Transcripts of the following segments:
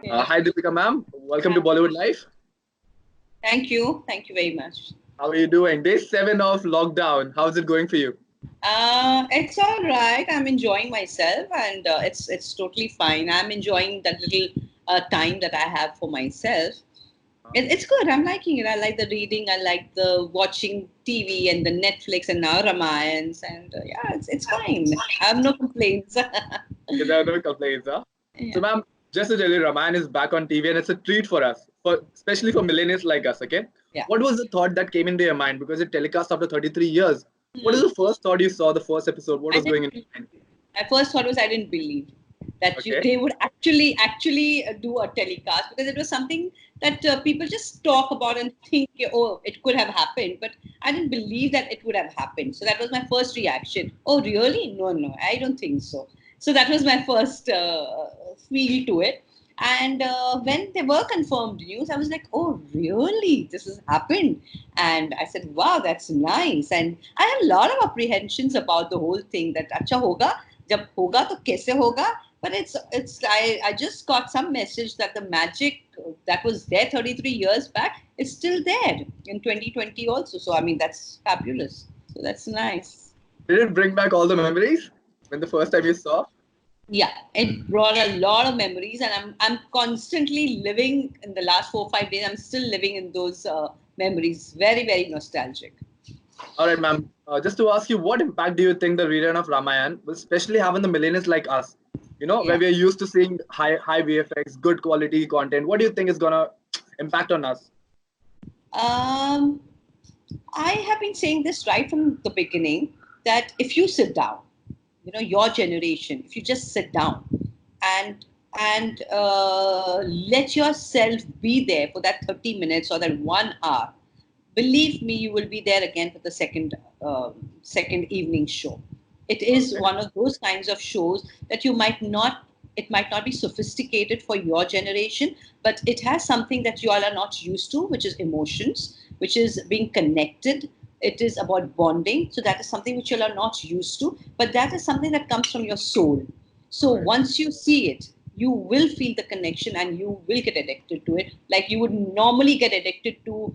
Yeah. Hi, Deepika ma'am. Welcome to Bollywood Life. Thank you. Thank you very much. How are you doing? Day 7 of lockdown. How's it going for you? It's all right. I'm enjoying myself, and it's totally fine. I'm enjoying that little time that I have for myself. It's good. I'm liking it. I like the reading. I like the watching TV and the Netflix and now Ramayans, and yeah, it's fine. I have no complaints. Okay, there are no complaints, huh? So, Yeah. ma'am, just to tell you, Ramayan is back on TV and it's a treat for us, for especially for millennials like us, okay? Yeah. What was the thought that came into your mind? Because it telecast after 33 years. What is Hmm. the first thought you saw the first episode? What I was going didn't in believe your mind? it. My first thought was I didn't believe that Okay, they would actually do a telecast because it was something that people just talk about and think, oh, it could have happened, but I didn't believe that it would have happened. So that was my first reaction. Oh, really? No, no, I don't think so. So that was my first feel to it. And when they were confirmed news, I was like, oh, really? This has happened? And I said, wow, that's nice. And I had a lot of apprehensions about the whole thing that, acha hoga, jab hoga to kaise hoga? But I just got some message that the magic that was there 33 years back is still there in 2020 also. So, I mean, that's fabulous. So that's nice. did it bring back all the memories when the first time you saw? Yeah, it brought a lot of memories, and I'm constantly living in the last 4 or 5 days. I'm still living in those memories. Very very nostalgic. All right, ma'am. Just to ask you, what impact do you think the rerun of Ramayan will especially have on the millennials like us? You know, where Yeah. we are used to seeing high VFX, good quality content. What do you think is gonna impact on us? Um, I have been saying this right from the beginning that if you sit down, your generation, if you just sit down and let yourself be there for that 30 minutes or that 1 hour, believe me, you will be there again for the second evening show. It is Okay. one of those kinds of shows that you might not. It might not be sophisticated for your generation, but it has something that you all are not used to, which is emotions, which is being connected. It is about bonding. So that is something which you all are not used to, but that is something that comes from your soul. So All right. once you see it, you will feel the connection and you will get addicted to it, like you would normally get addicted to,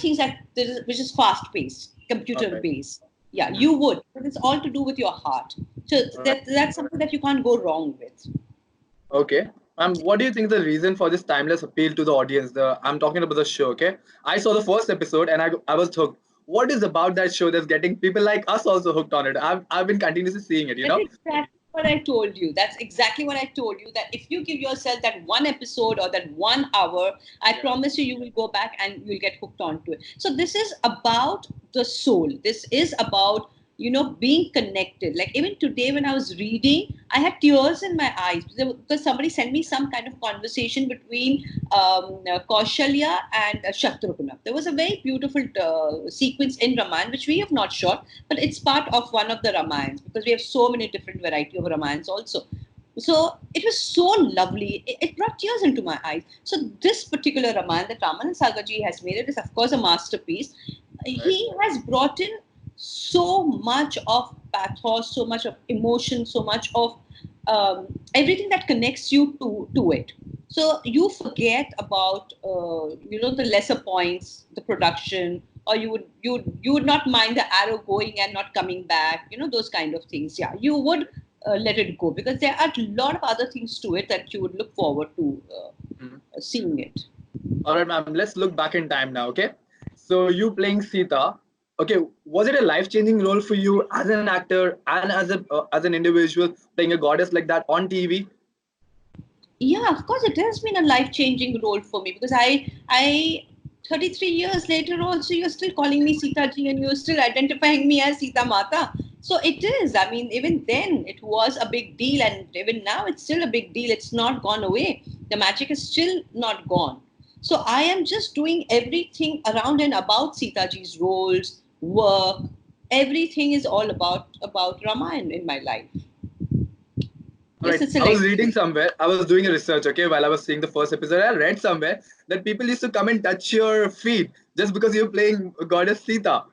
things that which is fast paced, All computer right. based. Yeah, Mhm. you would, but it's all to do with your heart. So All right. that's something that you can't go wrong with. Okay. What do you think is the reason for this timeless appeal to the audience? I'm talking about the show. Okay. I saw the first episode and I was hooked. What is about that show that's getting people like us also hooked on it? I've been continuously seeing it. You That's know. exactly what I told you. That's exactly what I told you. That if you give yourself that one episode or that 1 hour, I Yeah. promise you, you will go back and you'll get hooked onto it. So this is about the soul. This is about being connected. Like even today when I was reading, I had tears in my eyes because somebody sent me some kind of conversation between Kaushalya and Shatrughna. There was a very beautiful sequence in Ramayana which we have not shot, but it's part of one of the Ramayans because we have so many different variety of Ramayans also. So it was so lovely. It brought tears into my eyes. So this particular Ramayana that Ramanand Sagar ji has made, it is of course a masterpiece. Right. He has brought in so much of pathos, so much of emotion, so much of everything that connects you to it. So you forget about the lesser points, the production, or you would not mind the arrow going and not coming back. Those kind of things. Yeah, you would let it go because there are a lot of other things to it that you would look forward to Mhm. seeing it. All right, ma'am. Let's look back in time now. Okay. So you playing Sita. Okay. Was it a life-changing role for you as an actor and as an individual playing a goddess like that on TV? Yeah, of course, it has been a life-changing role for me because I 33 years later also you're still calling me Sita ji and you're still identifying me as Sita Mata. So it is. I mean, even then it was a big deal, and even now it's still a big deal. It's not gone away. The magic is still not gone. So I am just doing everything around and about Sita ji's roles, work. Everything is all about Ramayan in my life. All Yes, right. it's a I was legacy. reading somewhere. I was doing a research. Okay, while I was seeing the first episode, I read somewhere that people used to come and touch your feet just because you're playing goddess Sita.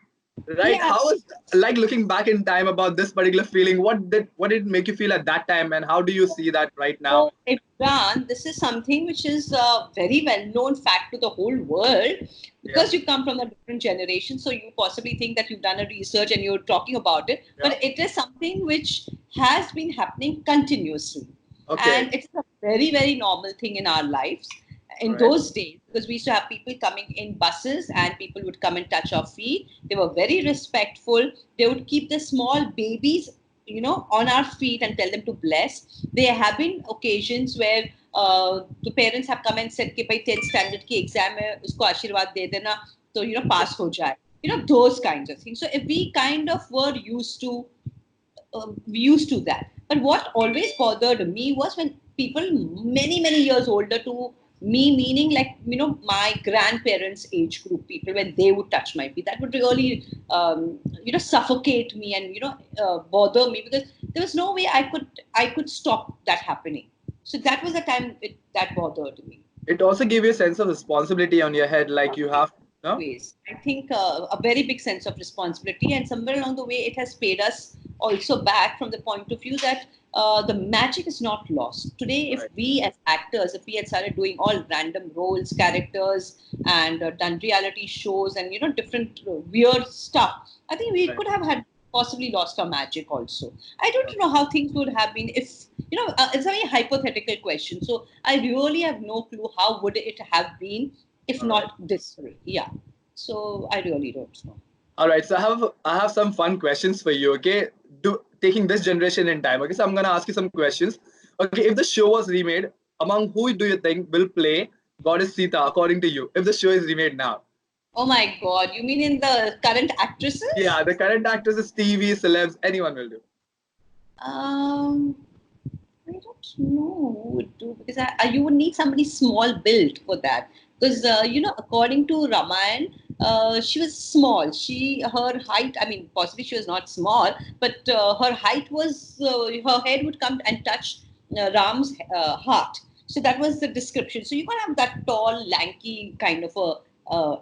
Right? Yeah. How was like looking back in time about this particular feeling? What did it make you feel at that time, and how do you see that right now? So, Imran, this is something which is a very well known fact to the whole world Yeah, because you come from a different generation. So, you possibly think that you've done a research and you're talking about it, yeah. but it is something which has been happening continuously. Okay. And it's a very, very normal thing in our lives All in right. those days because we used to have people coming in buses and people would come and touch our feet. They were very respectful. They would keep the small babies, on our feet and tell them to bless. There have been occasions where the parents have come and said कि भाई 10th standard की exam है उसको आशीर्वाद दे देना तो pass हो जाए, those kinds of things. So if we kind of were used to that. But what always bothered me was when people many, many years older to me, meaning like, my grandparents' age group people, when they would touch my feet, that would really, suffocate me and, bother me because there was no way I could stop that happening. So that was the time that bothered me. It also gave you a sense of responsibility on your head, like you have, no? Ways. I think a very big sense of responsibility, and somewhere along the way, it has paid us also back from the point of view that the magic is not lost. Today, if Right. we as actors, if we had started doing all random roles, characters, and done reality shows and different weird stuff, I think we Right. could have had possibly lost our magic also. I don't know how things would have been if it's a very hypothetical question. So I really have no clue how would it have been if All right. not this way. Yeah. So I really don't know. All right. So I have some fun questions for you. Okay. Taking this generation in time. Okay. So I'm gonna ask you some questions. Okay. If the show was remade, among who do you think will play Goddess Sita according to you? If the show is remade now. Oh my God. You mean in the current actresses? Yeah, the current actresses, TV, celebs, anyone will do. Um, I don't know who would do because you would need somebody small built for that. Because according to Ramayan, she was small. Her height. I mean, possibly she was not small, but her height was her head would come and touch Ram's heart. So that was the description. So you can't have that tall, lanky kind of a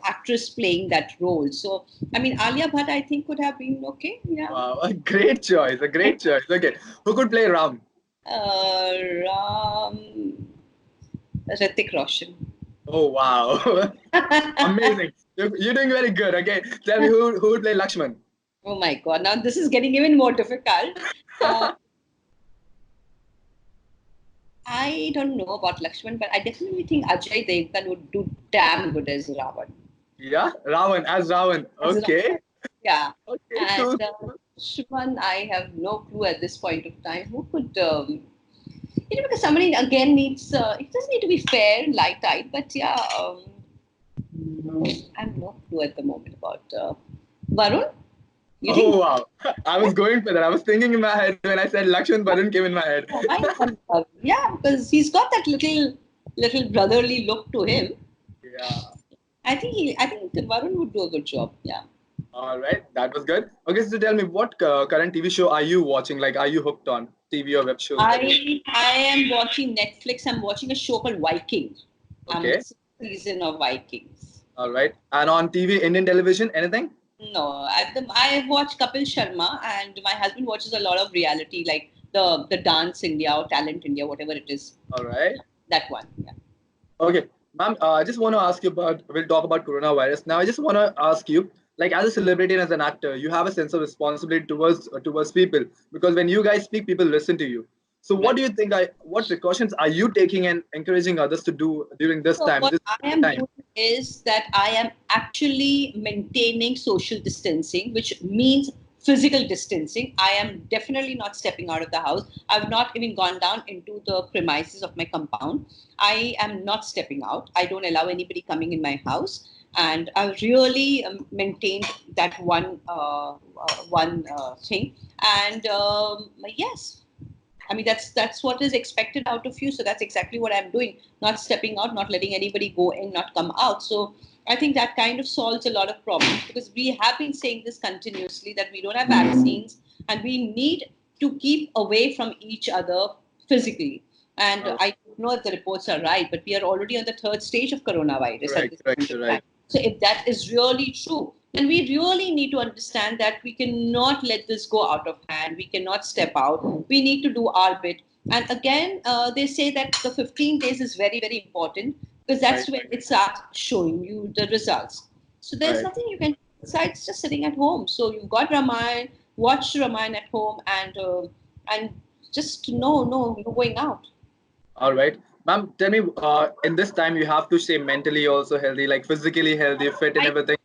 actress playing that role. So I mean, Alia Bhatt, I think, could have been okay. Yeah. Wow, a great choice. A great choice. Okay. Who could play Ram? Ram, Hrithik Roshan. Oh wow. Amazing. You're doing very good. Okay. Tell me who would play Lakshman? Oh my God! Now this is getting even more difficult. Uh, I don't know about Lakshman, but I definitely think Ajay Devgn would do damn good as Ravan. Yeah, Ravan as Ravan. As Okay. Ravan, yeah. Okay, And cool. Shriman, I have no clue at this point of time. Who could, because somebody again needs, it doesn't need to be fair and light-eyed, but yeah, I have no clue at the moment about Varun. You Oh think? wow. I was going for that. I was thinking in my head when I said Lakshman Varun came in my head. Oh, why not Varun? Yeah, because he's got that little brotherly look to him. Yeah. I think Varun would do a good job. Yeah. All right. That was good. Okay, so tell me what current TV show are you watching? Like, are you hooked on TV or web shows that you? I am watching Netflix. I'm watching a show called Vikings. I'm on the Okay. sixth season of Vikings. All right. And on TV, Indian television, anything? No, I watch Kapil Sharma, and my husband watches a lot of reality, like the Dance India or Talent India, whatever it is. All right. That one. Yeah. Okay, ma'am, I just want to ask you about, we'll talk about coronavirus. Now, I just want to ask you, like as a celebrity and as an actor, you have a sense of responsibility towards people because when you guys speak, people listen to you. So, what Right. do you think? What precautions are you taking and encouraging others to do during this So time, what this I COVID am time? doing is that I am actually maintaining social distancing, which means physical distancing. I am definitely not stepping out of the house. I've not even gone down into the premises of my compound. I am not stepping out. I don't allow anybody coming in my house. And I've really maintained that one thing. And yes, I mean, that's what is expected out of you. So that's exactly what I'm doing. Not stepping out, not letting anybody go in, not come out. So I think that kind of solves a lot of problems because we have been saying this continuously that we don't have vaccines and we need to keep away from each other physically. And Oh, I don't know if the reports are right, but we are already on the third stage of coronavirus at correct, this correct, point of time. right. So if that is really true, And we really need to understand that we cannot let this go out of hand. We cannot step out. We need to do our bit. And again, they say that the 15 days is very, very important because that's Right, when it starts showing you the results. So there's right. nothing you can do besides just sitting at home. So you've got Ramayan, watch Ramayan at home, and just no going out. All right. Ma'am, tell me, in this time you have to stay mentally also healthy, like physically healthy, fit and I everything.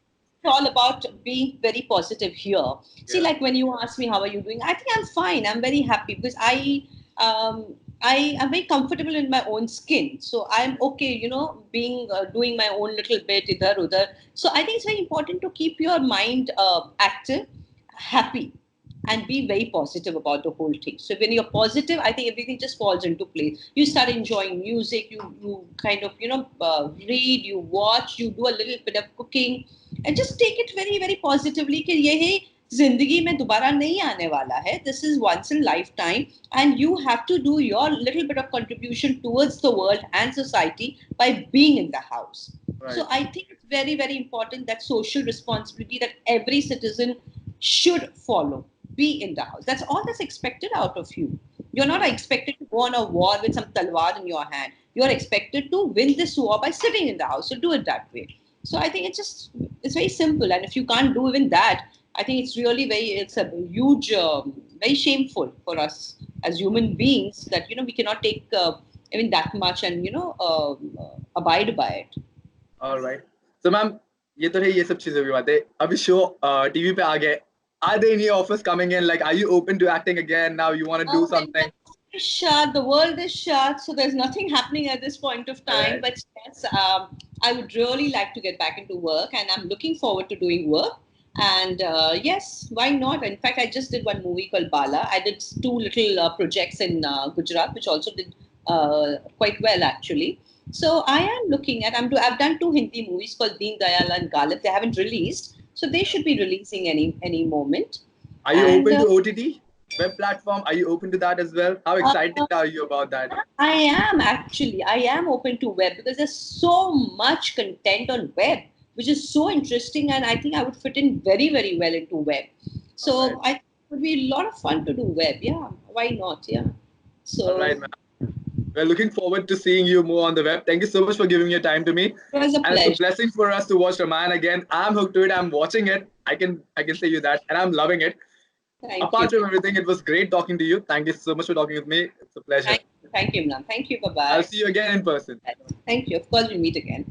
all about being very positive here. See, Yeah. like when you ask me how are you doing, I think I'm fine. I'm very happy because I am very comfortable in my own skin. So I'm okay, being doing my own little bit idhar udhar. So I think it's very important to keep your mind active, happy, and be very positive about the whole thing. So when you're positive, I think everything just falls into place. You start enjoying music. You kind of read, you watch, you do a little bit of cooking, and just take it very very positively कि ये है जिंदगी में दोबारा नहीं आने वाला है. This is once in lifetime, and you have to do your little bit of contribution towards the world and society by being in the house. So Right. I think it's very very important that social responsibility that every citizen should follow. Be in the house. That's all that's expected out of you. You're not expected to go on a war with some talwar in your hand. You're expected to win this war by sitting in the house. So do it that way. So I think it's very simple. And if you can't do even that, I think it's a huge, very shameful for us as human beings that we cannot take even that much and abide by it. All right. So, ma'am, ये तो है ये सब चीजें भी बातें. अभी show TV पे आ गए. Are there any offers coming in? Like, are you open to acting again now? You want to do The something? industry is shut, the world is shut, so there's nothing happening at this point of All time. right. But yes, I would really like to get back into work, and I'm looking forward to doing work. And yes, why not? In fact, I just did one movie called Bala. I did two little projects in Gujarat, which also did quite well actually. So I am looking at. I've done two Hindi movies called Deen Dayal and Galip. They haven't released, so they should be releasing any moment. Are you And open to OTT web platform? Are you open to that as well? How excited uh, are you about that? I am actually. I am open to web because there's so much content on web, which is so interesting, and I think I would fit in very, very well into web. All right. So I think it would be a lot of fun to do web. Yeah, why not? Yeah. All right, So ma'am. We're looking forward to seeing you more on the web. Thank you so much for giving your time to me. it was a And it's a pleasure. blessing for us to watch Ramayan again. I'm hooked to it. I'm watching it. I can say you that. And I'm loving it. Thank you. Apart from everything, it was great talking to you. Thank you so much for talking with me. It's a pleasure. Thank you, Imran. Thank you. Bye I'll bye. see you again in person. Thank you. Of course, we meet again.